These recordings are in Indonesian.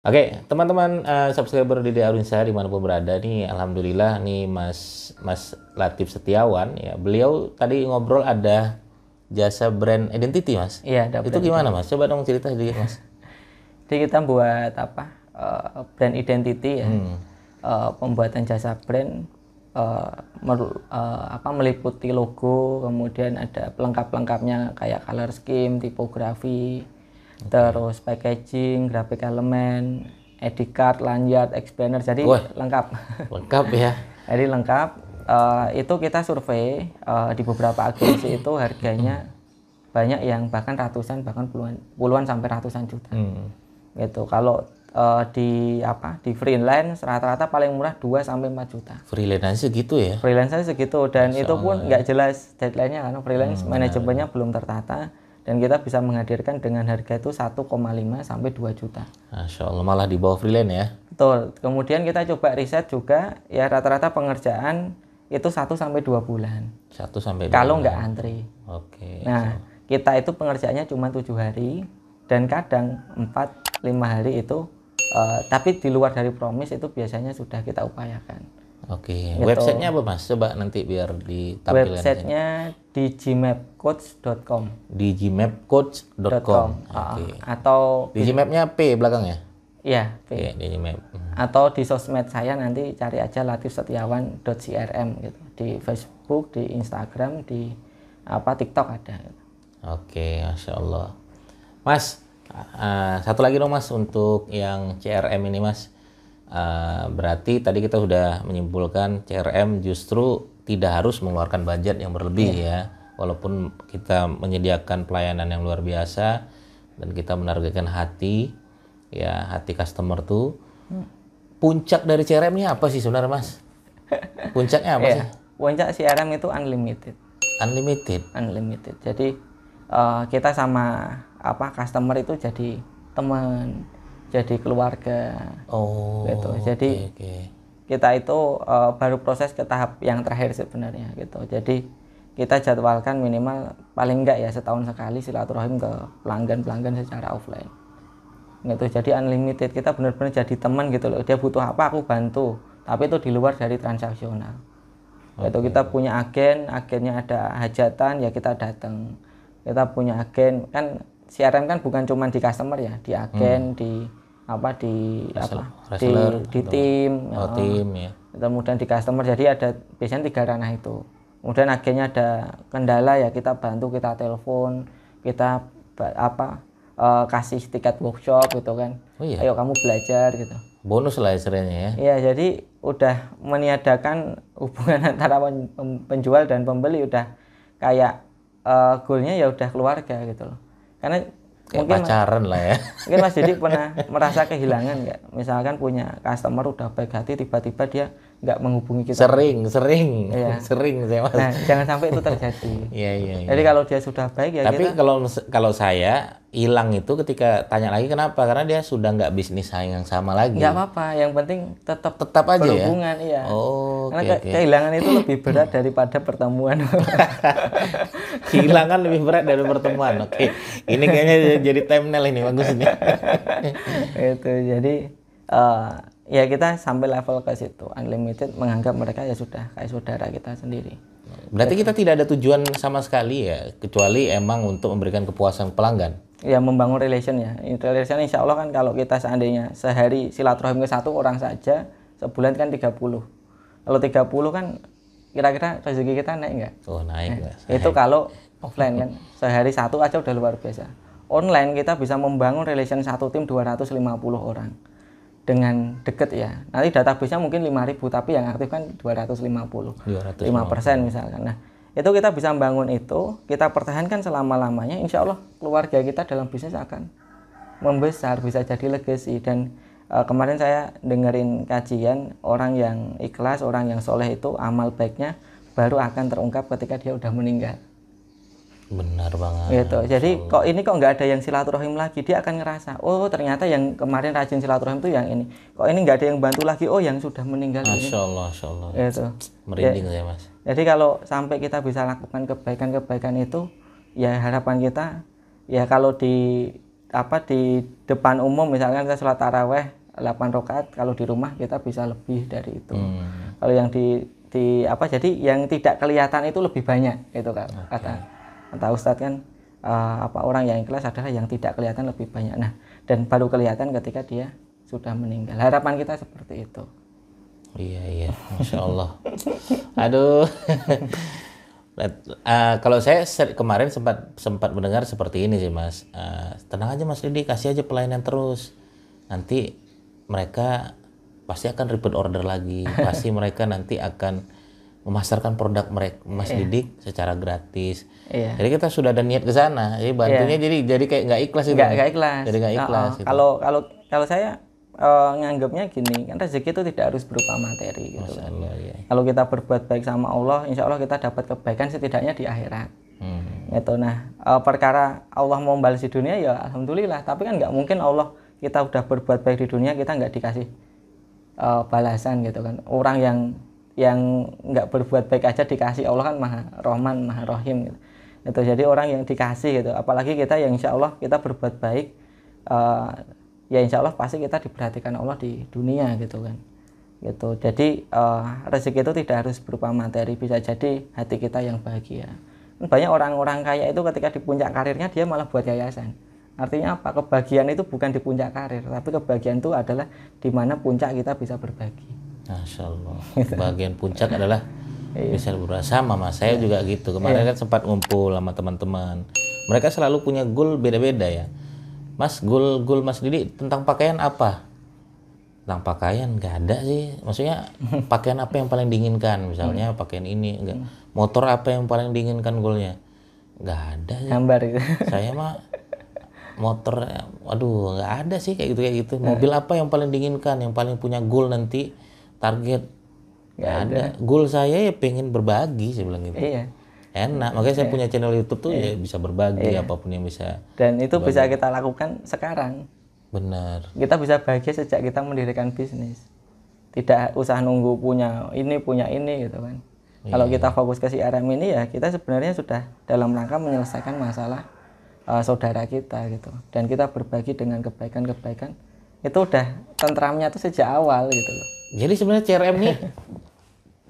Oke, teman-teman subscriber Dede Arunsa dimanapun berada nih, alhamdulillah nih Mas Latif Setiawan ya. Beliau tadi ngobrol ada jasa brand identity, Mas. Iya, ada Itu brand gimana, identity. Mas? Coba dong cerita sedikit, Mas. Jadi kita buat apa? Brand identity ya. Pembuatan jasa brand meliputi logo, kemudian ada pelengkap-pelengkapnya kayak color scheme, tipografi, terus packaging, graphic element, ID card, lanyard, explainer. Jadi Wah, lengkap. lengkap ya. Jadi lengkap. Itu kita survei di beberapa agensi itu harganya banyak yang bahkan ratusan, bahkan puluhan sampai ratusan juta. Gitu. Kalau di freelance rata-rata paling murah 2 sampai 4 juta. Freelance segitu ya? Freelance segitu, dan Masya itu pun Allah, nggak jelas deadline-nya karena freelance manajemennya benar. belum tertata, dan kita bisa menghadirkan dengan harga itu 1,5 sampai 2 juta. Masya Allah, malah di bawah freelance ya? Betul. Kemudian kita coba riset juga, ya rata-rata pengerjaan itu 1 sampai 2 bulan. 1 sampai 2 Kalau nggak bulan. antri. Oke. Nah, kita itu pengerjaannya cuma 7 hari dan kadang 4-5 hari itu, tapi di luar dari promise itu biasanya sudah kita upayakan. Oke. Gitu. Websitenya apa, Mas? Coba nanti biar ditampilkan. Websitenya di gmapcoach.com. digimapcoach.com. Oke. Atau Digimapnya P belakangnya? ya, Oke, Digimap. atau di sosmed saya nanti cari aja latifsetiawan.crm gitu. Di Facebook, di Instagram, di TikTok ada gitu. Oke, Masya Allah. Mas, satu lagi dong Mas untuk yang CRM ini Mas. Berarti tadi kita sudah menyimpulkan CRM justru tidak harus mengeluarkan budget yang berlebih ya. Walaupun kita menyediakan pelayanan yang luar biasa dan kita menargetkan hati customer tuh. Puncak dari CRM ini apa sih sebenarnya Mas? Puncaknya apa sih? Puncak CRM itu unlimited. Unlimited. Jadi kita sama customer itu jadi teman, jadi keluarga. Oh, Gitu. Jadi kita itu baru proses ke tahap yang terakhir sebenarnya gitu. Jadi kita jadwalkan minimal paling enggak ya setahun sekali silaturahim ke pelanggan secara offline. Gitu. Jadi unlimited, kita benar-benar jadi teman gitu loh. Dia butuh apa aku bantu, tapi itu di luar dari transaksional. Gitu. Kita punya agennya ada hajatan ya kita datang. Kita punya agen, kan CRM kan bukan cuma di customer ya, di agen, di tim, tim ya. Kemudian di customer, jadi ada biasanya 3 ranah itu. Kemudian agennya ada kendala ya kita bantu, kita telepon, kita kasih tiket workshop gitu kan. Oh iya. Ayo kamu belajar gitu. Bonus lah istilahnya ya. Iya, jadi udah meniadakan hubungan antara penjual dan pembeli, udah kayak goalnya ya udah keluarga gitu loh. Karena Kayak mungkin pacaran lah ya. mungkin Mas Didi pernah merasa kehilangan nggak? Misalkan punya customer udah baik hati, tiba-tiba dia nggak menghubungi kita. Sering Iya. sering saya Mas. Nah, jangan sampai itu terjadi. Iya. Jadi kalau dia sudah baik ya Tapi kita. kalau saya hilang itu ketika tanya lagi kenapa? Karena dia sudah nggak bisnis yang sama lagi. Nggak apa-apa, yang penting tetap aja berhubungan, ya. iya. Oh, Karena kehilangan itu lebih berat daripada pertemuan. Kehilangan lebih berat dari pertemuan. Oke. Ini kayaknya jadi thumbnail ini bagus ini. Itu jadi ya kita sampai level ke situ, unlimited, menganggap mereka ya sudah kayak saudara kita sendiri. Berarti kita tidak ada tujuan sama sekali ya, kecuali emang untuk memberikan kepuasan pelanggan. Ya membangun relation ya. Relation insya Allah kan kalau kita seandainya sehari silaturahim ke 1 orang saja, sebulan kan 30. Kalau 30 kan kira-kira rezeki kita naik nggak? Oh naik. Itu kalau offline kan, sehari 1 aja udah luar biasa. Online kita bisa membangun relation 1 tim 250 orang. Dengan deket ya. Nanti database-nya mungkin 5.000, tapi yang aktif kan 250. 5% misalkan. Nah, itu kita bisa membangun itu, kita pertahankan selama-lamanya, insya Allah keluarga kita dalam bisnis akan membesar, bisa jadi legacy. Dan kemarin saya dengerin kajian, orang yang ikhlas, orang yang soleh itu amal baiknya baru akan terungkap ketika dia udah meninggal. Benar banget. Gitu. Jadi kok nggak ada yang silaturahim lagi, dia akan ngerasa, oh ternyata yang kemarin rajin silaturahim itu yang ini. Kok ini nggak ada yang bantu lagi, oh yang sudah meninggal ini. Masya Allah. Gitu. Merinding saya Mas. Jadi kalau sampai kita bisa lakukan kebaikan-kebaikan itu, ya harapan kita, ya kalau di di depan umum misalkan kita sholat taraweh 8 rakaat, kalau di rumah kita bisa lebih dari itu. Kalau yang jadi yang tidak kelihatan itu lebih banyak itu kan. Kata Ustadz kan orang yang ikhlas adalah yang tidak kelihatan lebih banyak. Nah, dan baru kelihatan ketika dia sudah meninggal. Harapan kita seperti itu. Iya, Masya Allah. Aduh. Kalau saya kemarin sempat mendengar seperti ini sih Mas. Tenang aja Mas Didi, kasih aja pelayanan terus. Nanti mereka pasti akan repeat order lagi. Pasti mereka nanti akan memasarkan produk mereka Mas Didik secara gratis. Jadi kita sudah ada niat ke sana. Jadi bantunya jadi kayak nggak ikhlas itu. Nggak ikhlas. Jadi nggak ikhlas. Gitu. Kalau saya nganggapnya gini, kan rezeki itu tidak harus berupa materi gitu kan. Kalau kita berbuat baik sama Allah, insya Allah kita dapat kebaikan setidaknya di akhirat. Gitu. Nah, perkara Allah mau membalas di dunia ya alhamdulillah. Tapi kan nggak mungkin Allah kita udah berbuat baik di dunia kita nggak dikasih balasan gitu kan. Orang yang nggak berbuat baik aja dikasih, Allah kan Maha Rahman, Maha Rahim gitu. Itu jadi orang yang dikasih gitu. Apalagi kita yang insya Allah kita berbuat baik. Ya insya Allah pasti kita diperhatikan Allah di dunia gitu kan. Gitu. Jadi rezeki itu tidak harus berupa materi, bisa jadi hati kita yang bahagia. Banyak orang-orang kaya itu ketika di puncak karirnya dia malah buat yayasan. Artinya apa? Kebahagiaan itu bukan di puncak karir, tapi kebahagiaan itu adalah di mana puncak kita bisa berbagi. Masya Allah. Bagian puncak adalah bisa bersama Mas. Saya juga gitu. Kemarin kan sempat ngumpul sama teman-teman. Mereka selalu punya goal beda-beda ya. Mas, goal Mas Didi tentang pakaian apa? Tentang pakaian nggak ada sih. Maksudnya pakaian apa yang paling diinginkan? Misalnya pakaian ini enggak. Motor apa yang paling diinginkan goalnya? Nggak ada sih. Gambar itu. Saya mah motor, aduh nggak ada sih kayak gitu. Mobil apa yang paling diinginkan? Yang paling punya goal nanti target? Nggak ada. Goal saya ya pengen berbagi, saya bilang gitu. Iya. Enak, makanya saya punya channel YouTube tuh ya bisa berbagi apapun yang bisa. Dan itu bisa kita lakukan sekarang. Benar. Kita bisa bahagia sejak kita mendirikan bisnis. Tidak usah nunggu punya ini gitu kan. Kalau kita fokus ke CRM ini ya kita sebenarnya sudah dalam rangka menyelesaikan masalah saudara kita gitu. Dan kita berbagi dengan kebaikan-kebaikan. Itu udah tentramnya tuh sejak awal gitu loh. Jadi sebenarnya CRM ini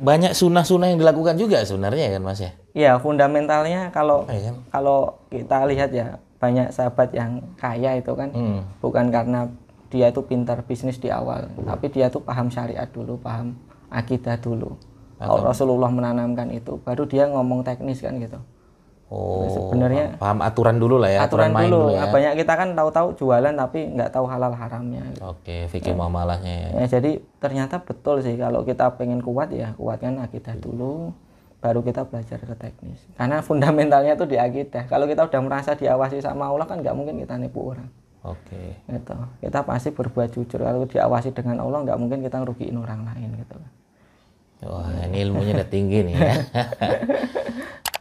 banyak sunnah-sunnah yang dilakukan juga sebenarnya kan Mas ya? Iya, fundamentalnya kalau kita lihat ya banyak sahabat yang kaya itu kan bukan karena dia itu pintar bisnis di awal, tapi dia tuh paham syariat dulu, paham akidah dulu. Rasulullah menanamkan itu, baru dia ngomong teknis kan gitu. Oh, sebenarnya paham aturan dulu lah ya, aturan main dulu ya. Banyak kita kan tahu-tahu jualan tapi nggak tahu halal haramnya gitu. Oke, fikih muamalahnya ya. Jadi ternyata betul sih kalau kita pengen kuat ya kuatkan akidah dulu, baru kita belajar ke teknis. Karena fundamentalnya tuh di akidah. Kalau kita udah merasa diawasi sama Allah kan nggak mungkin kita nipu orang. Oke. Gitu. Kita pasti berbuat jujur. Kalau diawasi dengan Allah nggak mungkin kita ngerugiin orang lain gitu. Wah, ini ilmunya udah tinggi nih ya.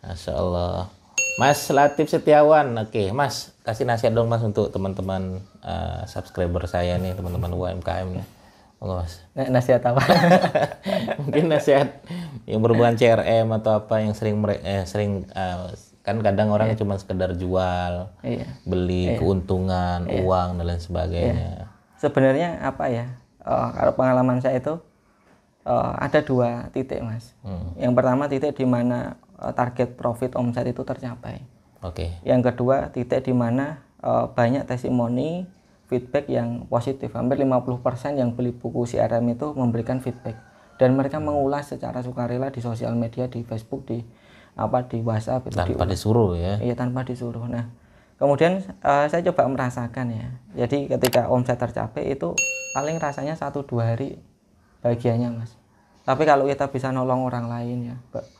Masya Allah. Mas Latif Setiawan, oke, Mas kasih nasihat dong Mas untuk teman-teman subscriber saya nih, teman-teman UMKM nih. Mas. Nasihat apa? Mungkin nasihat yang berhubungan CRM atau apa yang sering kan kadang orang cuma sekedar jual, beli keuntungan, uang dan lain sebagainya. Sebenarnya apa ya? Kalau pengalaman saya itu ada 2 titik Mas. Yang pertama titik di mana target profit omset itu tercapai. Yang kedua titik di mana banyak testimoni feedback yang positif. Hampir 50% yang beli buku CRM itu memberikan feedback dan mereka mengulas secara sukarela di sosial media, di Facebook, di WhatsApp itu tanpa disuruh ya. Iya, tanpa disuruh. Nah, kemudian saya coba merasakan ya. Jadi ketika omset tercapai itu paling rasanya 1-2 hari bahagianya Mas. Tapi kalau kita bisa nolong orang lain ya,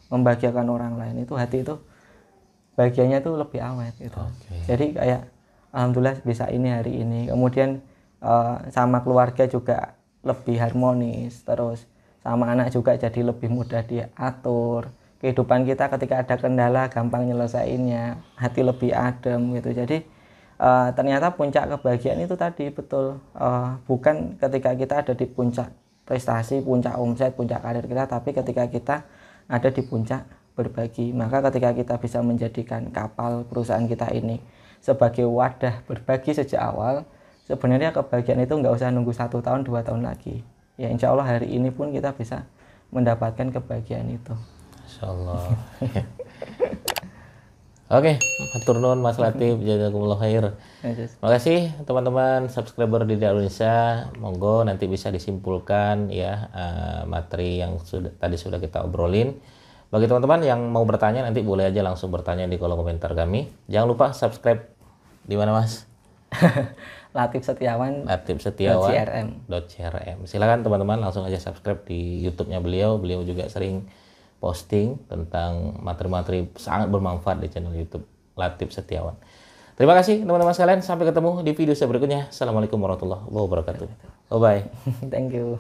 membahagiakan orang lain itu hati itu bahagianya tuh lebih awet gitu. Jadi kayak alhamdulillah bisa ini hari ini. Kemudian sama keluarga juga lebih harmonis, terus sama anak juga jadi lebih mudah diatur. Kehidupan kita ketika ada kendala gampang nyelesainnya, hati lebih adem gitu. Jadi ternyata puncak kebahagiaan itu tadi betul bukan ketika kita ada di puncak prestasi, puncak omset, puncak karir kita, tapi ketika kita ada di puncak berbagi. Maka ketika kita bisa menjadikan kapal perusahaan kita ini sebagai wadah berbagi sejak awal, sebenarnya kebahagiaan itu nggak usah nunggu 1 tahun 2 tahun lagi. Ya insya Allah hari ini pun kita bisa mendapatkan kebahagiaan itu. Insya Allah. Oke, matur nuwun Mas Latif, jazakumullah khair. Terima kasih teman-teman subscriber di Indonesia. Monggo nanti bisa disimpulkan ya materi yang tadi sudah kita obrolin. Bagi teman-teman yang mau bertanya nanti boleh aja langsung bertanya di kolom komentar kami. Jangan lupa subscribe di mana Mas? Latif Setiawan. CRM. Silakan teman-teman langsung aja subscribe di YouTube-nya beliau. Beliau juga sering posting tentang materi-materi sangat bermanfaat di channel YouTube Latif Setiawan. Terima kasih teman-teman sekalian. Sampai ketemu di video berikutnya. Assalamualaikum warahmatullahi wabarakatuh. Bye bye. Thank you.